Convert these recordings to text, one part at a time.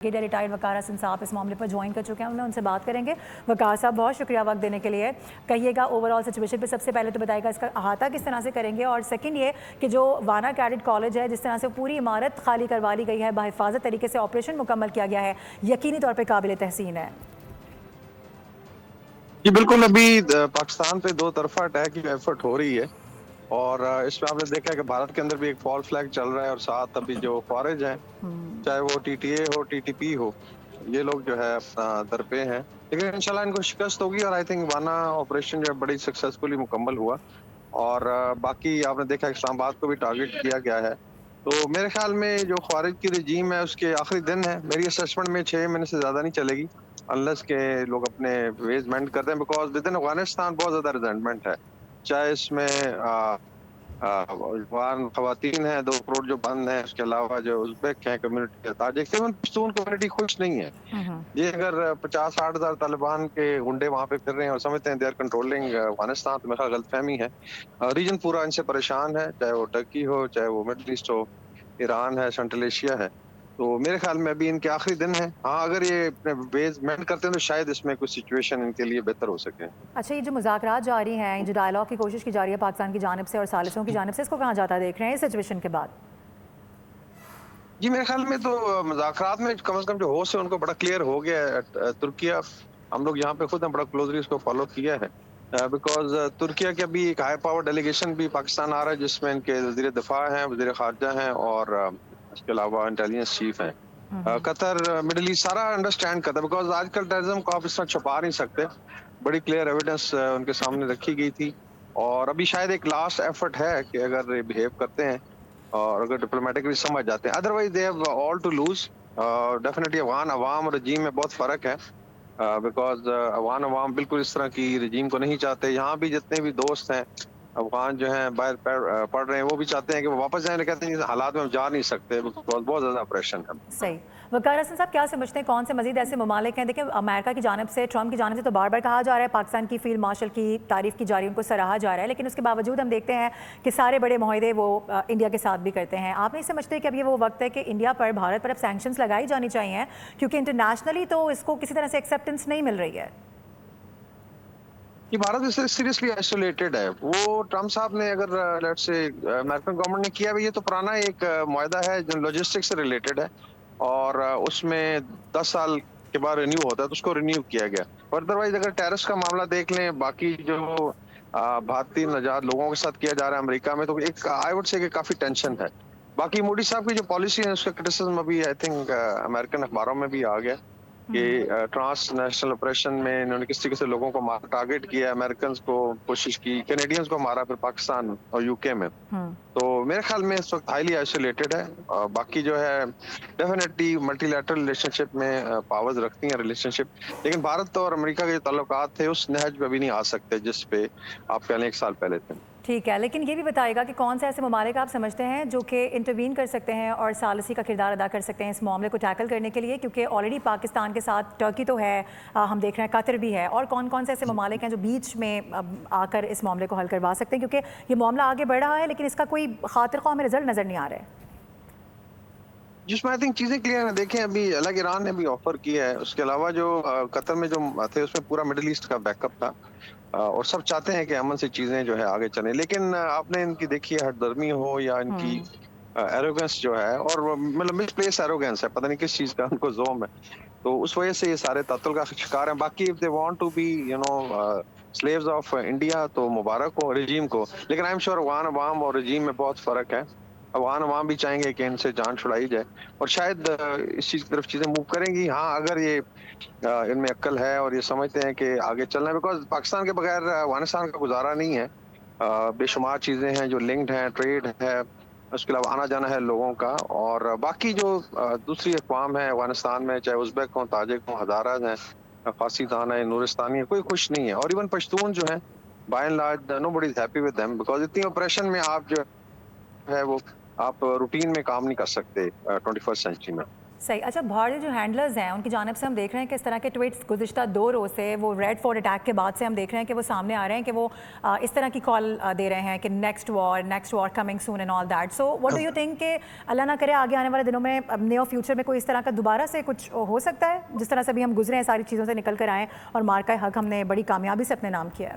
Retired वकार हसन साहब इस मामले पर ज्वाइन कर चुके हैं, उन्हें उनसे बात करेंगे। वकार साहब, बहुत शुक्रिया वक्त देने के लिए। कहिएगा ओवरऑल सिचुएशन पे सबसे पहले तो बताइएगा इसका अहाता किस तरह से करेंगे, और सेकंड ये कि जो वाना कैडेट कॉलेज है जिस तरह से पूरी इमारत खाली करवा ली गई है, बाहिफाजत तरीके से ऑपरेशन मुकम्मल किया गया है, यकीनी तौर पर काबिल तहसीन है। जी बिल्कुल, अभी पाकिस्तान पे दो तरफा अटैक की एफर्ट हो रही है और इसमें आपने देखा है कि भारत के अंदर भी एक फॉल फ्लैग चल रहा है और साथ अभी जो ख्वारिज हैं, चाहे वो टीटीए हो टीटीपी हो, ये लोग जो है अपना दरपे हैं। लेकिन इंशाल्लाह इनको शिकस्त होगी और आई थिंक वाना ऑपरेशन जो है बड़ी सक्सेसफुली मुकम्मल हुआ और बाकी आपने देखा इस्लामाबाद को भी टारगेट किया गया है। तो मेरे ख्याल में जो ख्वारिज की रजीम है उसके आखिरी दिन है, मेरी असेसमेंट में 6 महीने से ज्यादा नहीं चलेगी अनलेस के लोग अपने वेज मेंड करते हैं, बिकॉज विद इन अफगानिस्तान बहुत ज्यादा रिजेंटमेंट है। चाहे इसमें अफगान खवातीन है 2 करोड़ जो बंद है, उसके अलावा जो उज़्बेक है कम्युनिटी है, ताजिकिस्तान पश्तून कम्युनिटी खुश नहीं है। ये अगर 50-60 हजार तालिबान के गुंडे वहां पे फिर रहे हैं और समझते हैं दे आर कंट्रोलिंग अफगानिस्तान, तो मेरा गलतफहमी है। रीजन पूरा इनसे परेशान है, चाहे वो टर्की हो, चाहे वो मिडल ईस्ट हो, ईरान है, सेंट्रल एशिया है। तो मेरे ख्याल में अभी इनके आखिरी दिन है। हाँ, अगर ये अपने वेज मेंड करते हैं तो शायद इसमें कुछ सिचुएशन इनके लिए बेहतर हो सके। अच्छा, ये जो मुज़ाकरात जारी हैं, जो डायलॉग की कोशिश की जा रही है पाकिस्तान की जानिब से और सालिसों की जानिब से, इसको कहाँ जाता देख रहे हैं इस सिचुएशन के बाद? जी मेरे ख्याल में तो मुज़ाकरात में कम से कम जो होस्ट है उनको बड़ा क्लियर हो गया है। तुर्किया, हम लोग यहाँ पे खुद ने बड़ा क्लोजली उसको फॉलो किया है, बिकॉज तुर्किया के अभी एक हाई पावर डेलीगेशन भी पाकिस्तान आ रहा है जिसमें इनके वज़ीर दिफा हैं, वज़ीर खारजा हैं और इसके अलावा इंटेलिजेंस चीफ हैं। कतर, मिडल ईस्ट सारा अंडरस्टैंड करता है, बिकॉज आजकल टेररिज्म को आप इस तरह छुपा नहीं सकते। बड़ी क्लियर एविडेंस उनके सामने रखी गई थी और अभी शायद एक लास्ट एफर्ट है कि अगर ये बिहेव करते हैं और अगर डिप्लोमेटिकली समझ जाते हैं, otherwise they have all to lose. Definitely Afghan अवाम और रजीम में बहुत फर्क है, बिकॉज अफगान अवाम बिल्कुल इस तरह की रजीम को नहीं चाहते। यहाँ भी जितने भी दोस्त हैं अफगान जो हैं बाहर पढ़ रहे हैं, वो भी चाहते हैं कि वो वापस जाए, कहते हैं इस हालात में हम जा नहीं सकते बिकॉज बहुत ज्यादा प्रेशर है। सही। वकार हसन साहब, क्या समझते हैं कौन से मजीद ऐसे ममालिक हैं? देखिए, अमेरिका की जानिब से, ट्रम्प की जानिब से तो बार बार कहा जा रहा है, पाकिस्तान की फील्ड मार्शल की तारीफ की जा रही है, उनको सराहा जा रहा है, लेकिन उसके बावजूद हम देखते हैं कि सारे बड़े माहदे वो इंडिया के साथ भी करते हैं। आप नहीं समझते कि अब ये वो वक्त है कि इंडिया पर, भारत पर अब सैंक्शंस लगाई जानी चाहिए, क्योंकि इंटरनेशनली तो इसको किसी तरह से एक्सेप्टेंस नहीं मिल रही है? कि भारत इससे सीरियसली आइसोलेटेड है। वो ट्रम्प साहब ने अगर लेट्स से अमेरिकन गवर्नमेंट ने किया भी, ये तो पुराना एक मुआहदा है जो लॉजिस्टिक्स से रिलेटेड है और उसमें 10 साल के बाद रिन्यू होता है, तो उसको रिन्यू किया गया। और अदरवाइज अगर टेररिस्ट का मामला देख लें, बाकी जो भारतीय नजात लोगों के साथ किया जा रहा है अमेरिका में, तो एक आई वुड से काफी टेंशन है। बाकी मोदी साहब की जो पॉलिसी है उसका क्रिटिसिज्म अभी आई थिंक अमेरिकन अखबारों में भी आ गया कि ट्रांस नेशनल ऑपरेशन में इन्होंने किस तरीके से लोगों को टारगेट किया, अमेरिकन को कोशिश की, कैनेडियंस को मारा, फिर पाकिस्तान और यूके में। तो मेरे ख्याल में इस वक्त हाईली आइसोलेटेड है। बाकी जो है डेफिनेटली मल्टीलैटरल रिलेशनशिप में पावर्स रखती हैं रिलेशनशिप, लेकिन भारत और अमेरिका के जो ताल्लुकात थे उस नहज पे भी नहीं आ सकते जिस पे आप कह लें 1 साल पहले थे। ठीक है, लेकिन ये भी बताएगा कि कौन से ऐसे ममालिक आप समझते हैं जो कि इंटरवीन कर सकते हैं और सालसी का किरदार अदा कर सकते हैं इस मामले को टैकल करने के लिए, क्योंकि ऑलरेडी पाकिस्तान के साथ टर्की तो है, हम देख रहे हैं कतर भी है, और कौन कौन से ऐसे ममालिक हैं जो बीच में आकर इस मामले को हल करवा सकते हैं, क्योंकि ये मामला आगे बढ़ रहा है लेकिन इसका कोई खातिर ख्वाह हमें रिजल्ट नज़र नहीं आ रहा है। जिसमें आई थिंक चीजें क्लियर है। देखें, अभी अलग ईरान ने भी ऑफर किया है, उसके अलावा जो कतर में जो थे उसमें पूरा मिडिल ईस्ट का बैकअप था और सब चाहते हैं कि अमन से चीजें जो है आगे चलें। लेकिन आपने इनकी देखी है हठधर्मी हो या इनकी एरोगेंस जो है, और मतलब मिसप्लेस एरोगेंस है, पता नहीं किस चीज का उनको जोम है, तो उस वजह से ये सारे तातुल का शिकार हैं। बाकी if they want to be slaves of India तो मुबारक हो रजीम को, लेकिन आई एम श्योर अफगान अवाम और रजीम में बहुत फर्क है। अफगान अवाम भी चाहेंगे कि इनसे जान छुड़ाई जाए और शायद इस चीज की तरफ चीजें मूव करेंगी। हाँ, अगर ये इनमें अक्ल है और ये समझते हैं कि आगे चलना है, बिकॉज पाकिस्तान के बगैर अफगानिस्तान का गुजारा नहीं है। बेशुमार चीजें हैं जो लिंक्ड हैं, ट्रेड है, उसके अलावा आना जाना है लोगों का, और बाकी जो दूसरी अक़वाम है अफगानिस्तान में, चाहे उज़्बेक हों, ताजिक हों, हज़ाराज हैं, फारसीदान है, नूरिस्तानी है, कोई खुश नहीं है। और इवन पश्तून जो है by and large nobody is happy with them, because इतनी ऑपरेशन में आप जो है वो आप रूटीन में काम नहीं कर सकते 21st सेंचुरी में। सही। अच्छा, भारतीय जो हैंडलर्स हैं उनकी जानिब से हम देख रहे हैं कि इस तरह के ट्वीट्स गुज़िश्ता 2 रोज़ से, वो रेड फोर्ट अटैक के बाद से हम देख रहे हैं कि वो सामने आ रहे हैं कि वो इस तरह की कॉल दे रहे हैं कि next war coming soon and all that. So what do you think कि अल्लाह ना करे आगे आने वाले दिनों में, नियर फ्यूचर में कोई इस तरह का दोबारा से कुछ हो सकता है, जिस तरह से अभी हम गुजरे हैं सारी चीज़ों से निकल कर आए और मार्का हक हमने बड़ी कामयाबी से अपने नाम किया है?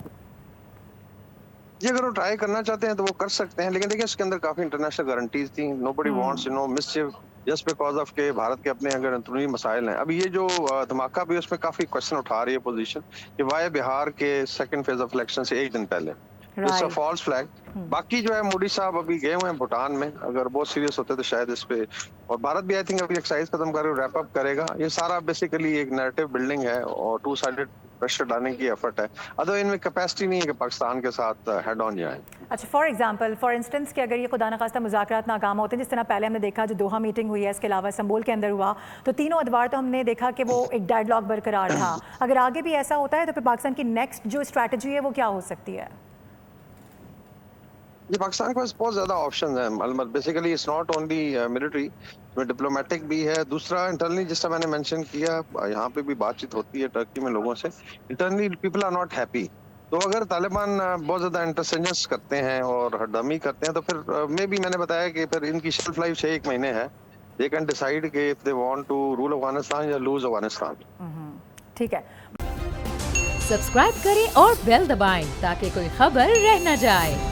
जी, अगर वो ट्राई करना चाहते हैं तो वो कर सकते हैं, लेकिन देखिए इसके अंदर काफी इंटरनेशनल गारंटीज थी। Nobody wants मिसचिफ just because of के भारत के अपने अगर अंदरूनी मसाइल हैं। अभी ये जो धमाका भी, उसमें काफी क्वेश्चन उठा रही है पोजीशन कि वाई बिहार के सेकंड फेज ऑफ इलेक्शन से एक दिन पहले, it's a right. False flag. बाकी जो है मोदी साहब अभी गए हुए हैं भूटान में, अगर बहुत सीरियस होते तो शायद इस पे, और भारत भी आई थिंक अभी एक्सरसाइज खत्म कर रैप अप करेगा। ये सारा बेसिकली एक नैरेटिव बिल्डिंग है और टू साइडेड प्रेशर डालने की एफर्ट है। अदर इनमें कैपेसिटी नहीं है कि पाकिस्तान के साथ हेड ऑन जाए। अच्छा, फॉर इंस्टेंस कि अगर ये खुदा न खास्ता मुज़ाकरात नाकाम होते हैं, जिस तरह पहले हमने देखा जो दोहा मीटिंग हुई है, इसके अलावा इस्तांबुल के अंदर हुआ, तो तीनों अदवार तो हमने देखा कि वो एक डेडलॉक बरकरार था। अगर आगे भी ऐसा होता है तो फिर पाकिस्तान की नेक्स्ट जो स्ट्रैटेजी है वो क्या हो सकती है? जी, पाकिस्तान के पास बहुत ज्यादा ऑप्शन है। Basically it's not only military, इसमें डिप्लोमेटिक भी है। दूसरा इंटरनली, जिस तरह मैंने मेंशन किया, यहाँ पे भी बातचीत होती है टर्की में लोगों से। Internally people are not happy. तो अगर तालिबान बहुत ज्यादा इंटरसेंजेंस करते हैं और हरदमी करते हैं तो फिर मे भी, मैंने बताया कि फिर इनकी शेल्फ लाइफ 6-1 महीने है। दे कैन डिसाइड कि if they want to rule Afghanistan या लूज अफगानिस्तान। ठीक है। सब्सक्राइब करें और बेल दबाएं ताकि कोई खबर रह न जाए।